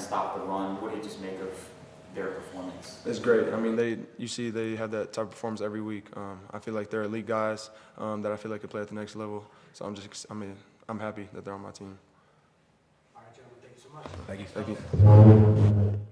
stop the run. What do you just make of their performance? It's great. I mean, they have that type of performance every week. I feel like they're elite guys that I feel like can play at the next level. So I'm happy that they're on my team. All right, gentlemen, thank you so much. Thank you. Thank you.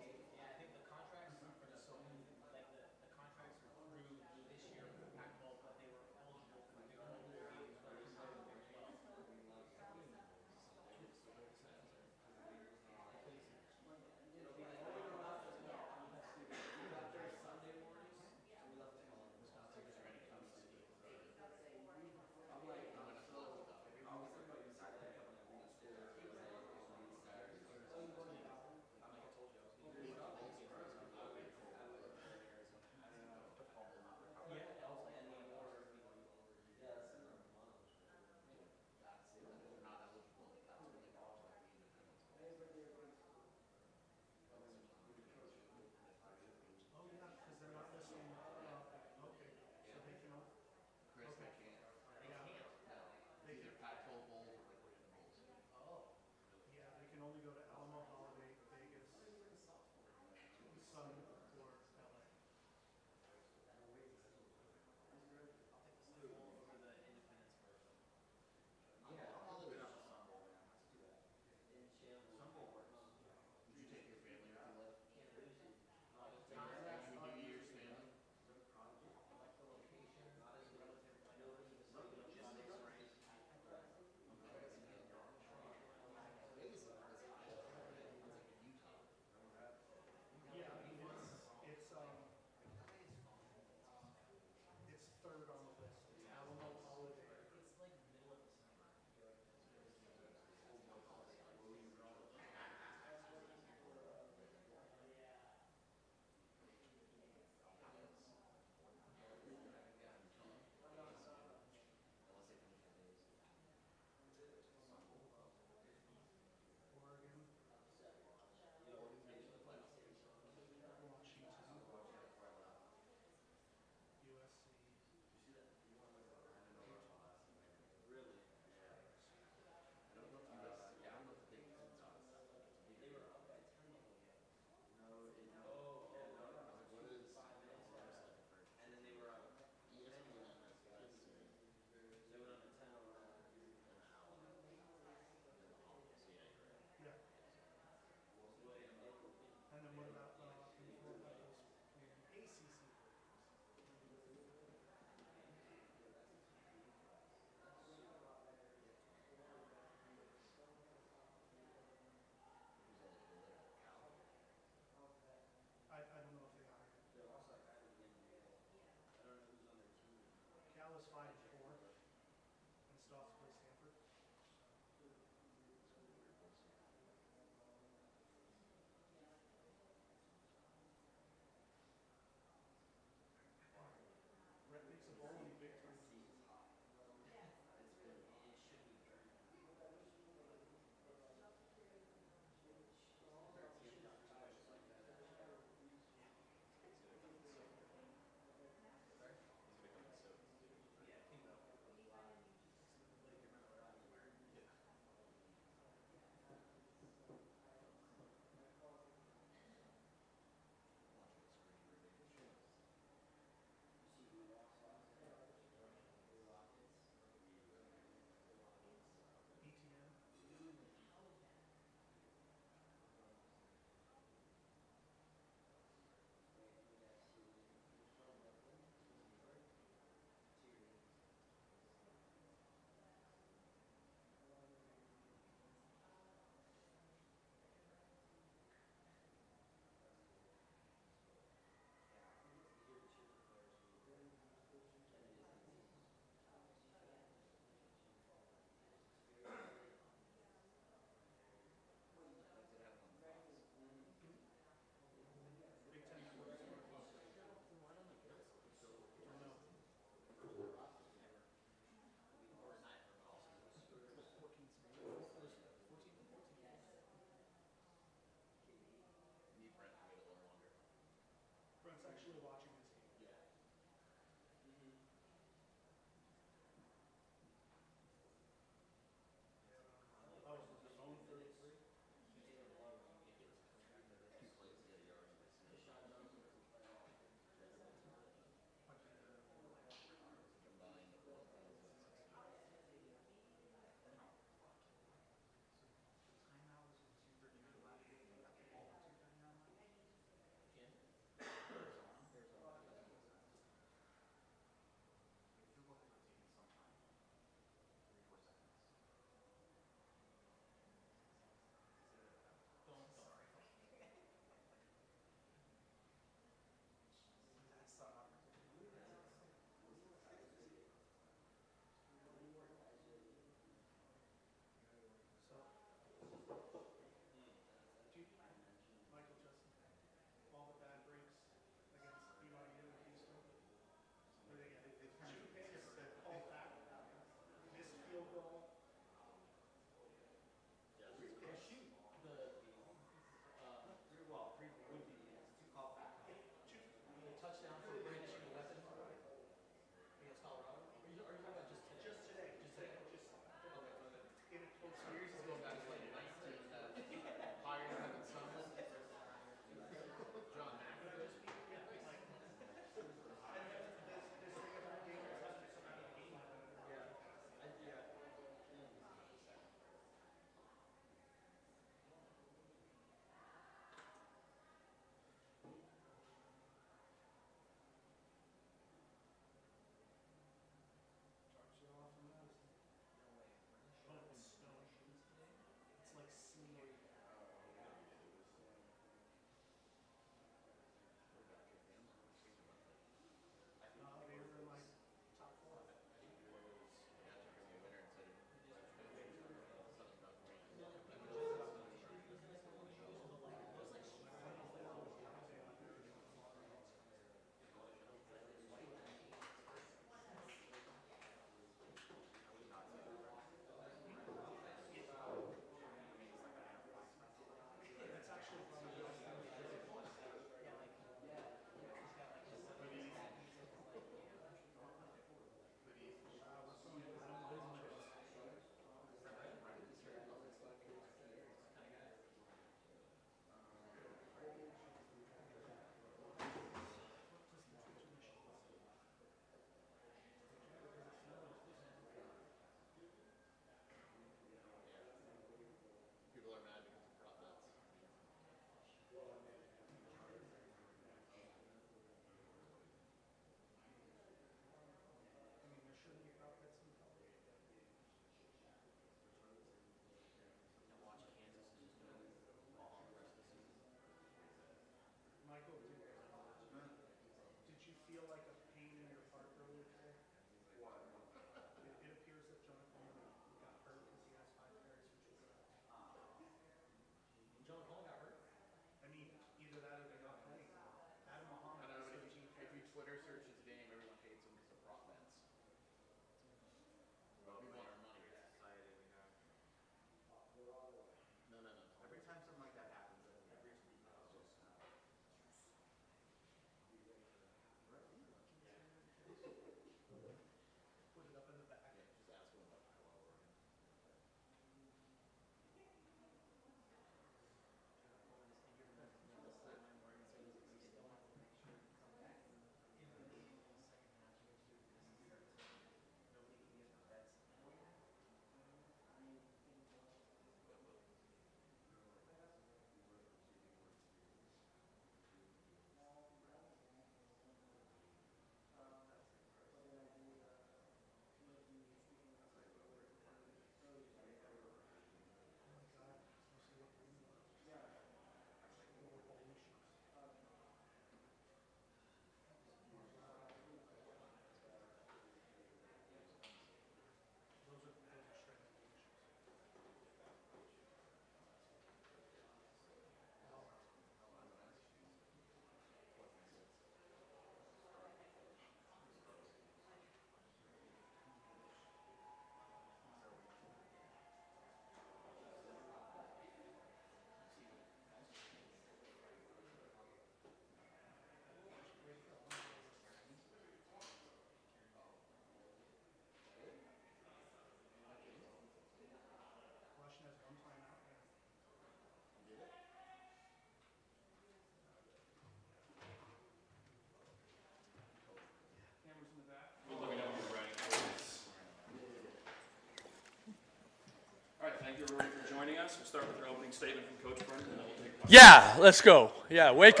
guys. We'll start with your opening statement from Coach Brent, and then we'll take questions. Yeah, let's go. Yeah, wake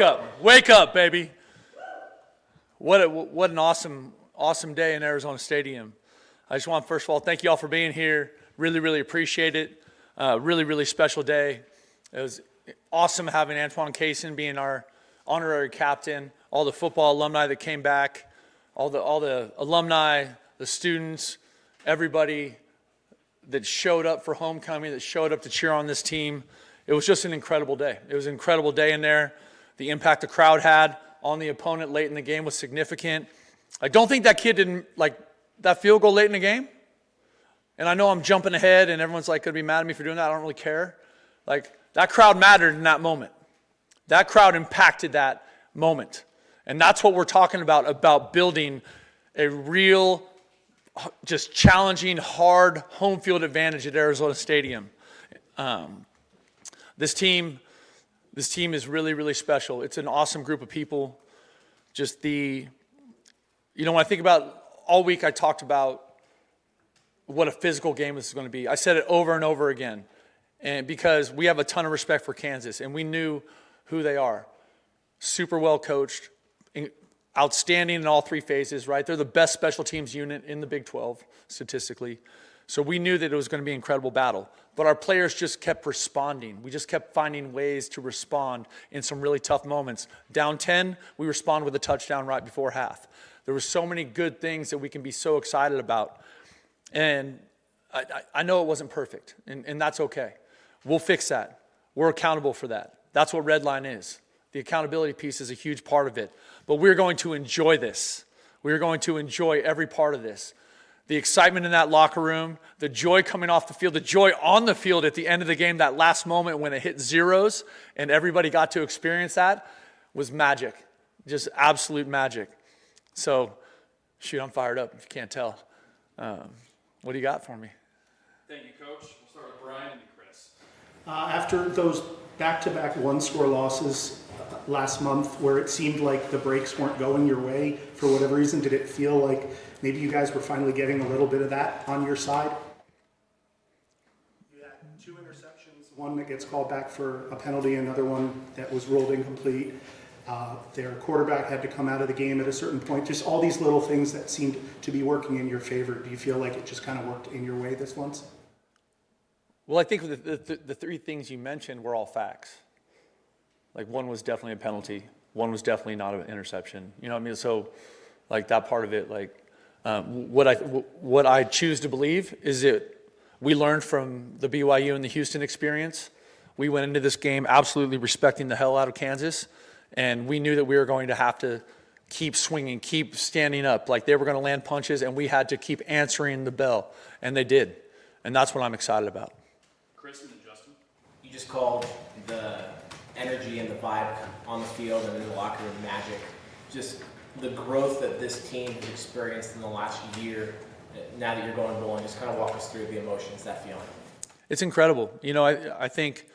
up, baby. What an awesome day in Arizona Stadium. I just want to, first of all, thank you all for being here. Really appreciate it. Really special day. It was awesome having Antoine Kaysen being our honorary captain, all the football alumni that came back, all the alumni, the students, everybody that showed up for homecoming, that showed up to cheer on this team. It was just an incredible day. It was an incredible day in there. The impact the crowd had on the opponent late in the game was significant. I don't think that kid didn't, like, that field goal late in the game. And I know I'm jumping ahead and everyone's like going to be mad at me for doing that. I don't really care. Like, that crowd mattered in that moment. That crowd impacted that moment. And that's what we're talking about building a real, just challenging, hard home field advantage at Arizona Stadium. This team is really special. It's an awesome group of people. Just when I think about all week, I talked about what a physical game this is going to be. I said it over and over again, and because we have a ton of respect for Kansas, and we knew who they are. Super well coached, outstanding in all three phases, right? They're the best special teams unit in the Big 12, statistically. So we knew that it was going to be an incredible battle. But our players just kept responding. We just kept finding ways to respond in some really tough moments. Down 10, we responded with a touchdown right before half. There were so many good things that we can be so excited about. And I know it wasn't perfect, and that's okay. We'll fix that. We're accountable for that. That's what Red Line is. The accountability piece is a huge part of it. But we're going to enjoy this. We're going to enjoy every part of this. The excitement in that locker room, the joy coming off the field, the joy on the field at the end of the game, that last moment when it hit zeros and everybody got to experience that was magic. Just absolute magic. So, shoot, I'm fired up if you can't tell. What do you got for me? Thank you, Coach. We'll start with Brian and Chris. After those back-to-back one-score losses last month where it seemed like the breaks weren't going your way for whatever reason, did it feel like maybe you guys were finally getting a little bit of that on your side? You had 2 interceptions, one that gets called back for a penalty, another one that was ruled incomplete. Their quarterback had to come out of the game at a certain point. Just all these little things that seemed to be working in your favor. Do you feel like it just kind of worked in your way this once? Well, I think the three things you mentioned were all facts. Like, one was definitely a penalty. One was definitely not an interception. You know what I mean? So, like, that part of it, like, what I choose to believe is that we learned from the BYU and the Houston experience. We went into this game absolutely respecting the hell out of Kansas, and we knew that we were going to have to keep swinging, keep standing up. Like, they were going to land punches, and we had to keep answering the bell, and they did. And that's what I'm excited about. Chris and then Justin. You just called the energy and the vibe on the field and in the locker room magic. Just the growth that this team has experienced in the last year, now that you're going bowling, just kind of walk us through the emotions, that feeling. It's incredible. You know, I think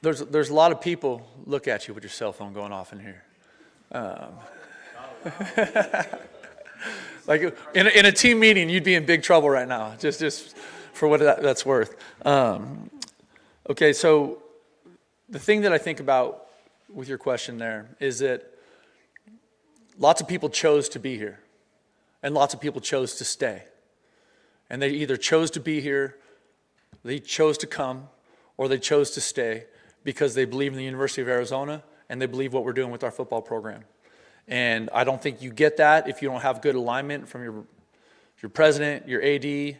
there's a lot of people look at you with your cell phone going off in here. Like in a team meeting, you'd be in big trouble right now, just for what that's worth. Okay, so the thing that I think about with your question there is that lots of people chose to be here, and lots of people chose to stay. And they either chose to be here, they chose to come, or they chose to stay because they believe in the University of Arizona and they believe what we're doing with our football program. And I don't think you get that if you don't have good alignment from your president, your AD,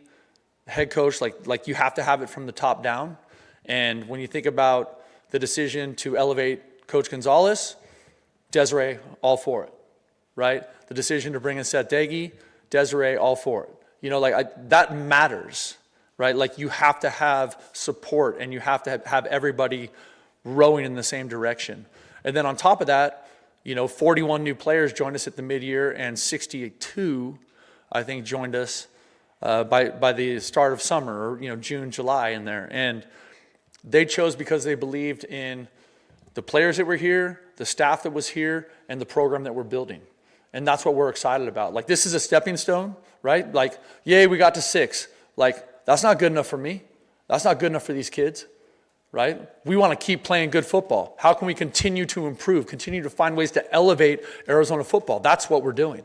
head coach. Like you have to have it from the top down. And when you think about the decision to elevate Coach Gonzalez, Desiree, all for it, right? The decision to bring in Seth Daggy, Desiree, all for it. You know, that matters, right? Like, you have to have support and you have to have everybody rowing in the same direction. And then on top of that, you know, 41 new players joined us at the mid-year, and 62, I think, joined us by the start of summer, or, you know, June, July in there. And they chose because they believed in the players that were here, the staff that was here, and the program that we're building. And that's what we're excited about. Like, this is a stepping stone, right? Like, yay, we got to 6. Like, that's not good enough for me. That's not good enough for these kids, right? We want to keep playing good football. How can we continue to improve, continue to find ways to elevate Arizona football? That's what we're doing.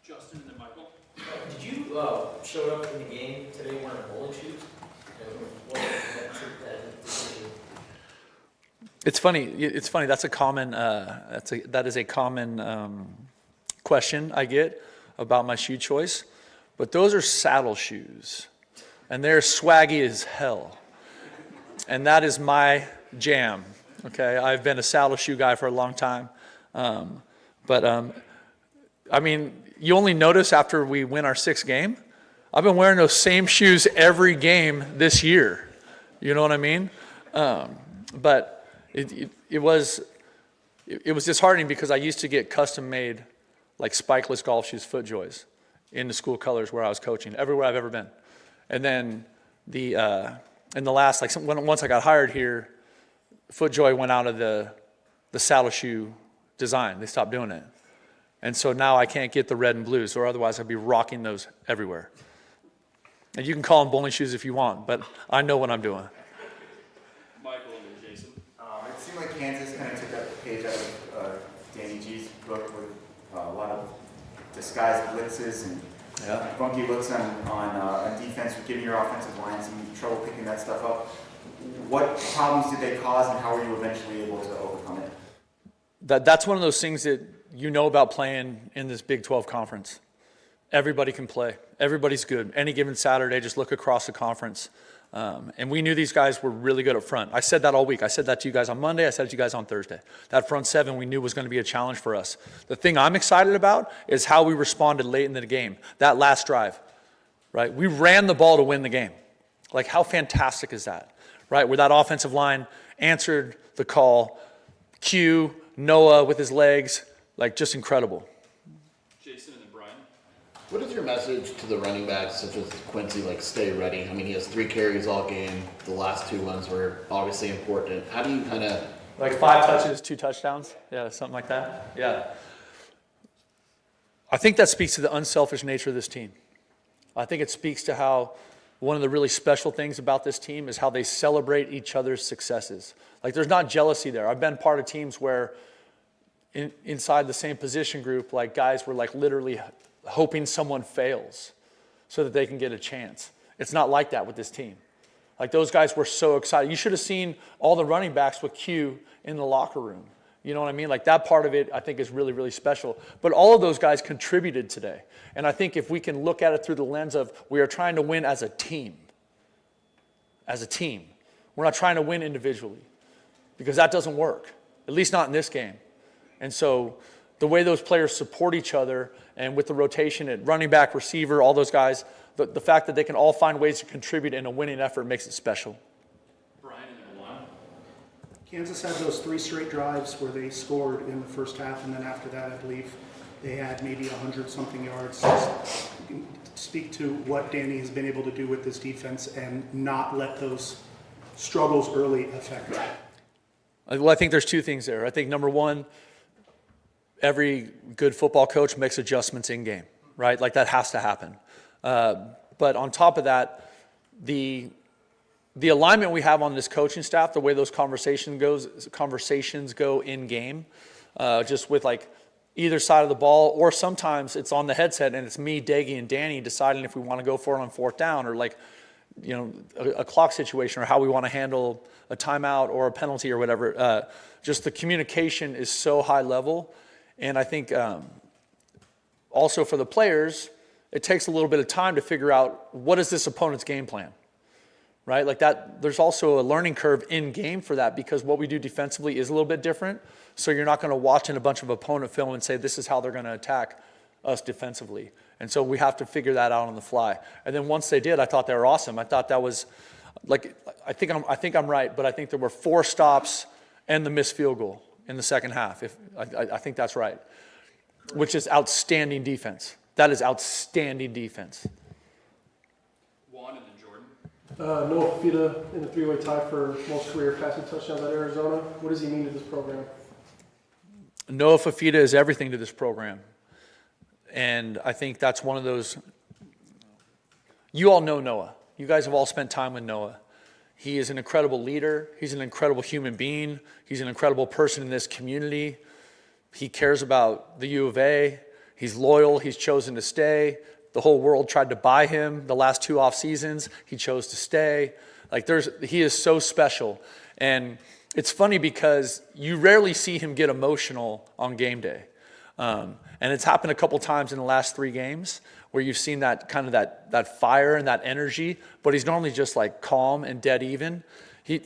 Justin and then Michael. Did you show up in the game today wearing bowling shoes? It's funny. It's funny. That's a common. That is a common question I get about my shoe choice. But those are saddle shoes, and they're swaggy as hell. And that is my jam. Okay, I've been a saddle shoe guy for a long time. I mean, you only notice after we win our 6th game. I've been wearing those same shoes every game this year. You know what I mean? But it was disheartening because I used to get custom made like spikeless golf shoes, FootJoys, in the school colors where I was coaching, everywhere I've ever been. And then in the last, once I got hired here, FootJoy went out of the saddle shoe design. They stopped doing it. And so now I can't get the red and blues, or otherwise I'd be rocking those everywhere. And you can call them bowling shoes if you want, but I know what I'm doing. Michael and then Jason. It seemed like Kansas kind of took up the page out of Danny G's book with a lot of disguised blitzes and funky looks on defense, with giving your offensive line some trouble picking that stuff up. What problems did they cause, and how were you eventually able to overcome it? That's one of those things that you know about playing in this Big 12 conference. Everybody can play. Everybody's good. Any given Saturday, just look across the conference. And we knew these guys were really good up front. I said that all week. I said that to you guys on Monday. I said it to you guys on Thursday. That front seven we knew was going to be a challenge for us. The thing I'm excited about is how we responded late in the game. That last drive, right? We ran the ball to win the game. Like, how fantastic is that, right? Where that offensive line answered the call. Q, Noah with his legs, like, just incredible. Jason and then Brian. What is your message to the running backs such as Quincy, like, stay ready? I mean, he has 3 carries all game. The last 2 ones were obviously important. How do you kind of... Like 5 touches, 2 touchdowns? Yeah, something like that. Yeah. I think that speaks to the unselfish nature of this team. I think it speaks to how one of the really special things about this team is how they celebrate each other's successes. Like, there's not jealousy there. I've been part of teams where inside the same position group, like, guys were like literally hoping someone fails so that they can get a chance. It's not like that with this team. Like, those guys were so excited. You should have seen all the running backs with Q in the locker room. You know what I mean? Like, that part of it, I think, is really, really special. But all of those guys contributed today. And I think if we can look at it through the lens of we are trying to win as a team. As a team. We're not trying to win individually. Because that doesn't work. At least not in this game. And so the way those players support each other, and with the rotation at running back, receiver, all those guys, the fact that they can all find ways to contribute in a winning effort makes it special. Brian and then Milan. Kansas had those 3 straight drives where they scored in the first half, and then after that, I believe they had maybe 100-something yards. Speak to what Danny has been able to do with this defense and not let those struggles early affect it. Well, I think there's 2 things there. I think, number one, every good football coach makes adjustments in game, right? Like, that has to happen. But on top of that, the alignment we have on this coaching staff, the way those conversations go in game, just with like either side of the ball, or sometimes it's on the headset and it's me, Daggy, and Danny deciding if we want to go for it on 4th down, or like, you know, a clock situation, or how we want to handle a timeout or a penalty or whatever. Just the communication is so high level. And I think also for the players, it takes a little bit of time to figure out what is this opponent's game plan, right? Like that, there's also a learning curve in game for that, because what we do defensively is a little bit different. So you're not going to watch in a bunch of opponent film and say, this is how they're going to attack us defensively. And so we have to figure that out on the fly. And then once they did, I thought they were awesome. I thought that was like, I think I'm right, but I think there were 4 stops and the missed field goal in the second half. I think that's right, which is outstanding defense. That is outstanding defense. Juan and then Jordan. Noah Fifita in the 3-way tie for most career passing touchdowns at Arizona. What does he mean to this program? Noah Fifita is everything to this program. And I think that's one of those, You all know Noah. You guys have all spent time with Noah. He is an incredible leader. He's an incredible human being. He's an incredible person in this community. He cares about the U of A. He's loyal. He's chosen to stay. The whole world tried to buy him the last 2 off seasons. He chose to stay. He is so special. And it's funny because you rarely see him get emotional on game day. And it's happened a couple times in the last 3 games where you've seen that kind of that fire and that energy, but he's normally just like calm and dead even. He's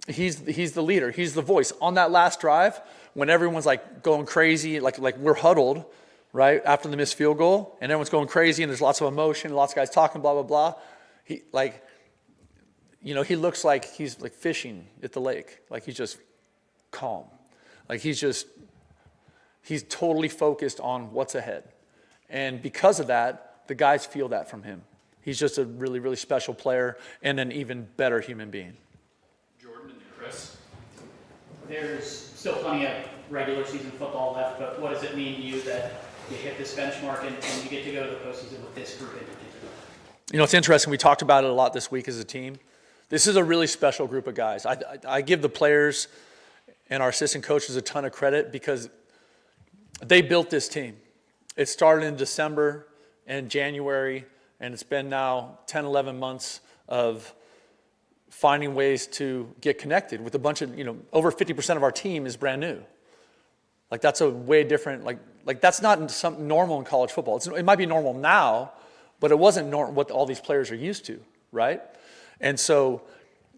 the leader. He's the voice. On that last drive, when everyone's like going crazy, like we're huddled, right, after the missed field goal, and everyone's going crazy and there's lots of emotion, lots of guys talking, blah, blah, blah. He looks like he's like fishing at the lake. Like he's just calm. Like he's totally focused on what's ahead. And because of that, the guys feel that from him. He's just a really, really special player and an even better human being. Jordan and then Chris. There's still plenty of regular season football left, but what does it mean to you that you hit this benchmark and you get to go to the postseason with this group in particular? You know, it's interesting. We talked about it a lot this week as a team. This is a really special group of guys. I give the players and our assistant coaches a ton of credit because they built this team. It started in December and January, and it's been now 10, 11 months of finding ways to get connected with a bunch of, over 50% of our team is brand new. Like that's a way different, like that's not something normal in college football. It might be normal now, but it wasn't what all these players are used to, right? And so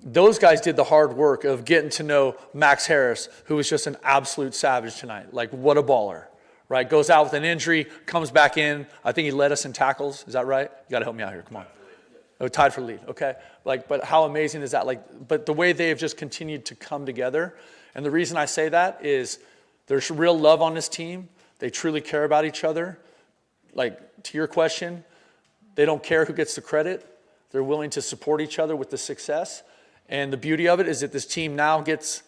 those guys did the hard work of getting to know Max Harris, who was just an absolute savage tonight. Like what a baller. Right, goes out with an injury, comes back in. I think he led us in tackles. Is that right? You got to help me out here. Come on. Oh, tied for lead. Okay. But how amazing is that? But the way they have just continued to come together, and the reason I say that is there's real love on this team. They truly care about each other. Like to your question, they don't care who gets the credit. They're willing to support each other with the success. And the beauty of it is that this team now gets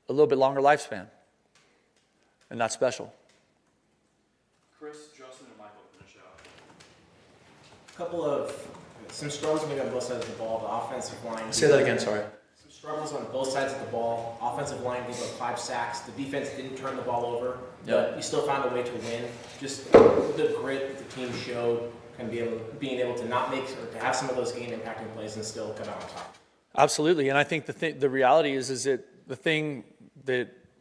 a little bit longer lifespan, and that's special. Chris, Justin, and Michael finish out. Some struggles maybe on both sides of the ball. The offensive line. Say that again, sorry. Some struggles on both sides of the ball. Offensive line gave up 5 sacks. The defense didn't turn the ball over, but we still found a way to win. Just the grit that the team showed, and being able to not make or to have some of those game impacting plays and still come out on top. Absolutely, and I think the reality is that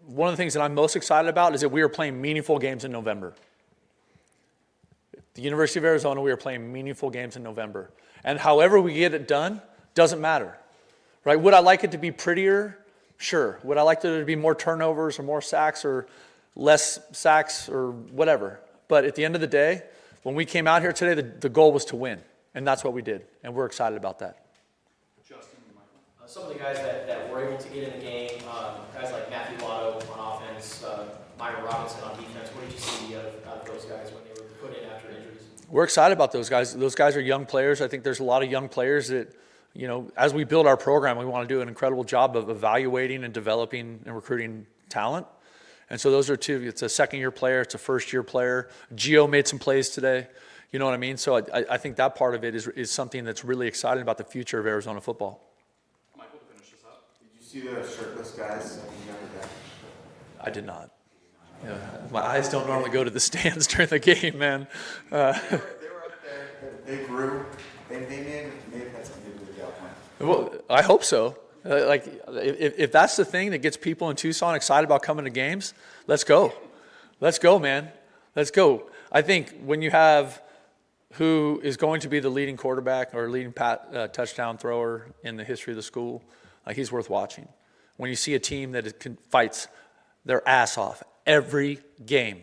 one of the things that I'm most excited about is that we are playing meaningful games in November. The University of Arizona, we are playing meaningful games in November. And however we get it done, doesn't matter. Right? Would I like it to be prettier? Sure. Would I like there to be more turnovers or more sacks or less sacks or whatever? But at the end of the day, when we came out here today, the goal was to win. And that's what we did. And we're excited about that. Justin and Michael. Some of the guys that were able to get in the game, guys like Matthew Lotto on offense, Myron Robinson on defense, what did you see out of those guys when they were put in after injuries? We're excited about those guys. Those guys are young players. I think there's a lot of young players that, as we build our program, we want to do an incredible job of evaluating and developing and recruiting talent. And so those are two. It's a second-year player. It's a first-year player. Gio made some plays today. You know what I mean? So I think that part of it is something that's really exciting about the future of Arizona football. Michael, to finish this up. Did you see the shirtless guys? I did not. Yeah, my eyes don't normally go to the stands during the game, man. They were up there. They grew. They may have had something to do with the outcome. Well, I hope so. If that's the thing that gets people in Tucson excited about coming to games, let's go. Let's go, man. Let's go. I think when you have who is going to be the leading quarterback or leading touchdown thrower in the history of the school, he's worth watching. When you see a team that fights their ass off every game,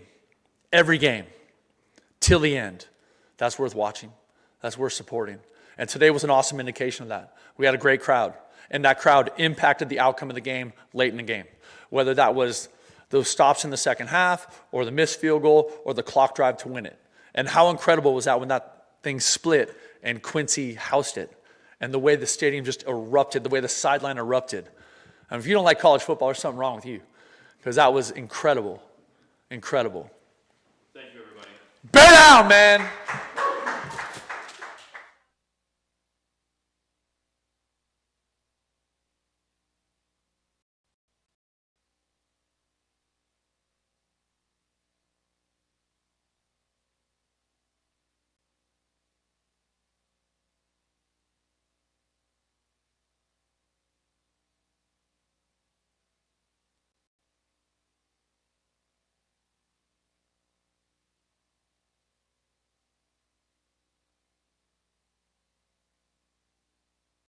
till the end, that's worth watching. That's worth supporting. And today was an awesome indication of that. We had a great crowd, and that crowd impacted the outcome of the game late in the game, whether that was those stops in the second half or the missed field goal or the clock drive to win it. And how incredible was that when that thing split and Quincy housed it, and the way the stadium just erupted, the way the sideline erupted. And if you don't like college football, there's something wrong with you, because that was incredible. Incredible. Thank you, everybody. Bear down, man.